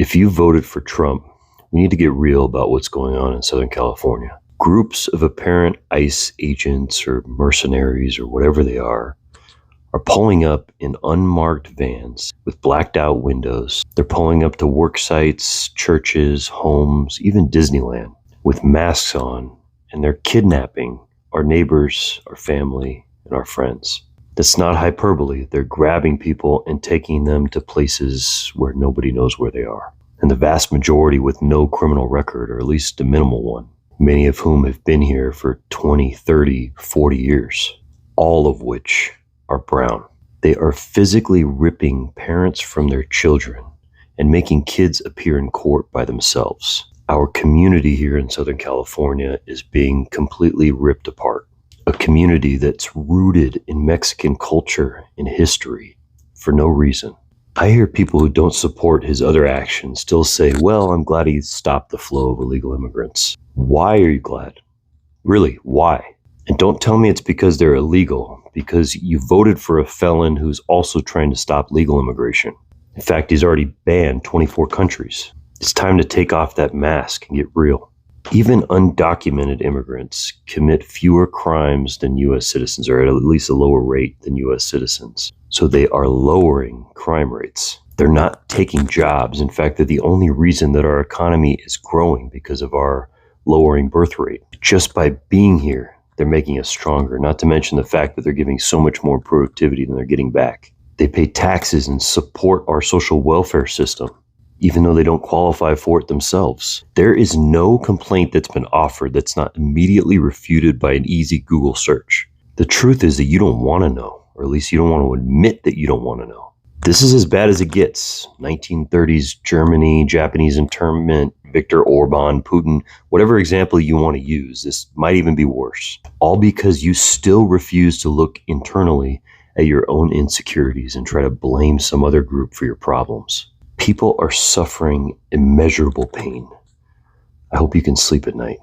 If you voted for Trump, we need to get real about what's going on in Southern California. Groups of apparent ICE agents or mercenaries or whatever they are pulling up in unmarked vans with blacked out windows. They're pulling up to work sites, churches, homes, even Disneyland with masks on, and they're kidnapping our neighbors, our family, and our friends. That's not hyperbole. They're grabbing people and taking them to places where nobody knows where they are. And the vast majority with no criminal record, or at least a minimal one, many of whom have been here for 20, 30, 40 years, all of which are brown. They are physically ripping parents from their children and making kids appear in court by themselves. Our community here in Southern California is being completely ripped apart. A community that's rooted in Mexican culture and history for no reason. I hear people who don't support his other actions still say, well, I'm glad he stopped the flow of illegal immigrants. Why are you glad? Really, why? And don't tell me it's because they're illegal, because you voted for a felon who's also trying to stop legal immigration. In fact, he's already banned 24 countries. It's time to take off that mask and get real. Even undocumented immigrants commit fewer crimes than U.S. citizens, or at least a lower rate than U.S. citizens. So they are lowering crime rates. They're not taking jobs. In fact, they're the only reason that our economy is growing because of our lowering birth rate. Just by being here, they're making us stronger, not to mention the fact that they're giving so much more productivity than they're getting back. They pay taxes and support our social welfare system, even though they don't qualify for it themselves. There is no complaint that's been offered that's not immediately refuted by an easy Google search. The truth is that you don't want to know, or at least you don't want to admit that you don't want to know. This is as bad as it gets. 1930s Germany, Japanese internment, Viktor Orban, Putin, whatever example you want to use, this might even be worse. All because you still refuse to look internally at your own insecurities and try to blame some other group for your problems. People are suffering immeasurable pain. I hope you can sleep at night.